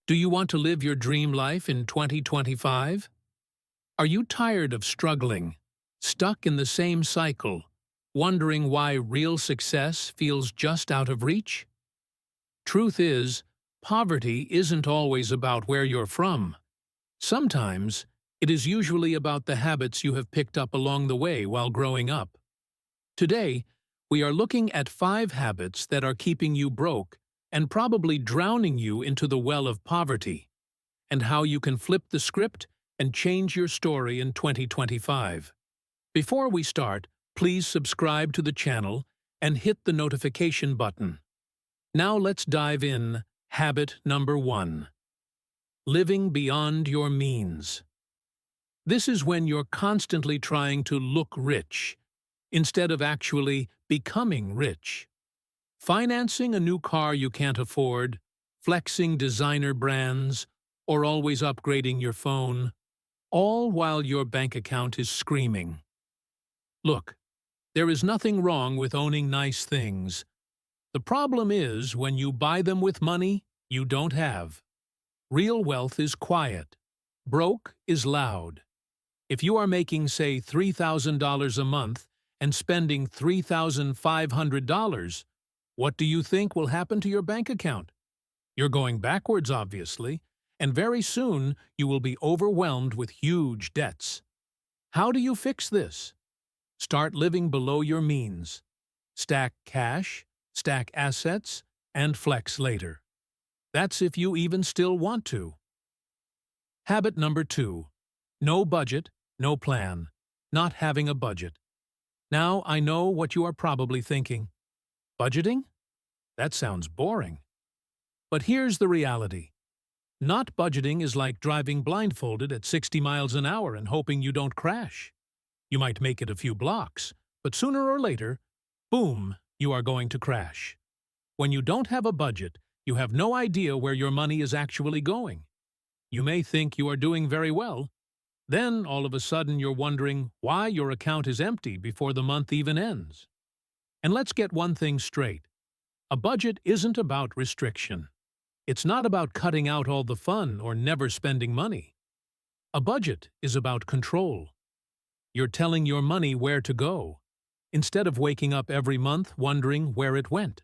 Do you want to live your dream life in 2025? Are you tired of struggling, stuck in the same cycle, wondering why real success feels just out of reach? Truth is, poverty isn't always about where you're from. Sometimes, it is usually about the habits you have picked up along the way while growing up. Today, we are looking at 5 habits that are keeping you broke and probably drowning you into the well of poverty, and how you can flip the script and change your story in 2025. Before we start, please subscribe to the channel and hit the notification button. Now let's dive in. Habit number 1. Living beyond your means. This is when you're constantly trying to look rich, instead of actually becoming rich. Financing a new car you can't afford, flexing designer brands, or always upgrading your phone, all while your bank account is screaming. Look, there is nothing wrong with owning nice things. The problem is when you buy them with money you don't have. Real wealth is quiet. Broke is loud. If you are making, say, $3,000 a month and spending $3,500, what do you think will happen to your bank account? You're going backwards, obviously, and very soon you will be overwhelmed with huge debts. How do you fix this? Start living below your means. Stack cash, stack assets, and flex later. That's if you even still want to. Habit number 2. No budget, no plan. Not having a budget. Now I know what you are probably thinking. Budgeting? That sounds boring. But here's the reality. Not budgeting is like driving blindfolded at 60 miles an hour and hoping you don't crash. You might make it a few blocks, but sooner or later, boom, you are going to crash. When you don't have a budget, you have no idea where your money is actually going. You may think you are doing very well. Then, all of a sudden, you're wondering why your account is empty before the month even ends. And let's get one thing straight. A budget isn't about restriction. It's not about cutting out all the fun or never spending money. A budget is about control. You're telling your money where to go, instead of waking up every month wondering where it went.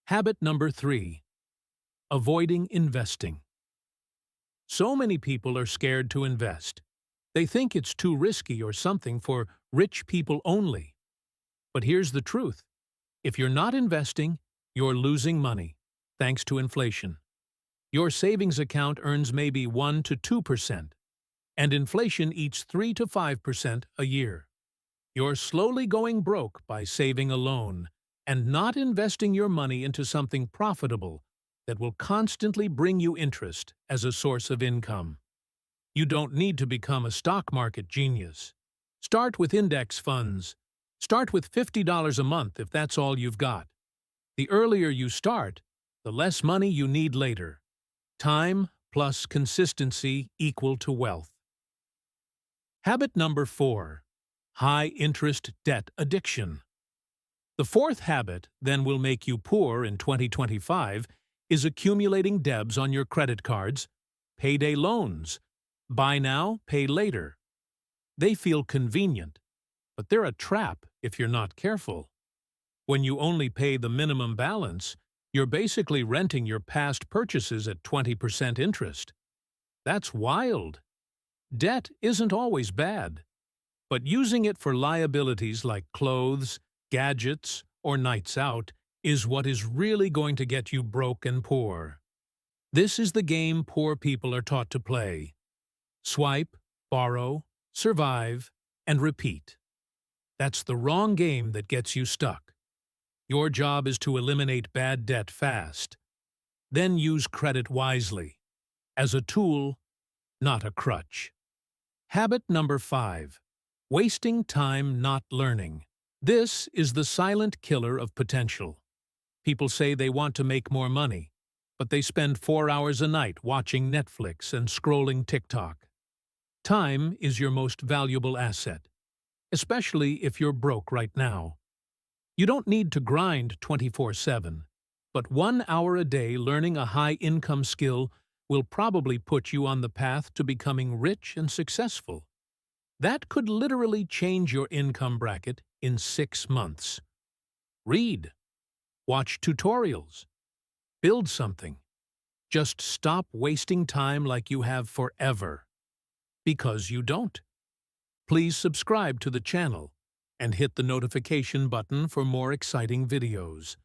Habit number 3. Avoiding investing. So many people are scared to invest. They think it's too risky or something for rich people only. But here's the truth. If you're not investing, you're losing money, thanks to inflation. Your savings account earns maybe 1 to 2%, and inflation eats 3 to 5% a year. You're slowly going broke by saving alone and not investing your money into something profitable that will constantly bring you interest as a source of income. You don't need to become a stock market genius. Start with index funds. Start with $50 a month if that's all you've got. The earlier you start, the less money you need later. Time plus consistency equal to wealth. Habit number 4. High-interest debt addiction. The 4th habit then will make you poor in 2025 is accumulating debts on your credit cards, payday loans, buy now, pay later. They feel convenient, but they're a trap if you're not careful. When you only pay the minimum balance, you're basically renting your past purchases at 20% interest. That's wild. Debt isn't always bad, but using it for liabilities like clothes, gadgets, or nights out is what is really going to get you broke and poor. This is the game poor people are taught to play. Swipe, borrow, survive, and repeat. That's the wrong game that gets you stuck. Your job is to eliminate bad debt fast. Then use credit wisely, as a tool, not a crutch. Habit number 5. Wasting time not learning. This is the silent killer of potential. People say they want to make more money, but they spend 4 hours a night watching Netflix and scrolling TikTok. Time is your most valuable asset, especially if you're broke right now. You don't need to grind 24/7. But 1 hour a day learning a high-income skill will probably put you on the path to becoming rich and successful. That could literally change your income bracket in 6 months. Read. Watch tutorials. Build something. Just stop wasting time like you have forever. Because you don't. Please subscribe to the channel and hit the notification button for more exciting videos.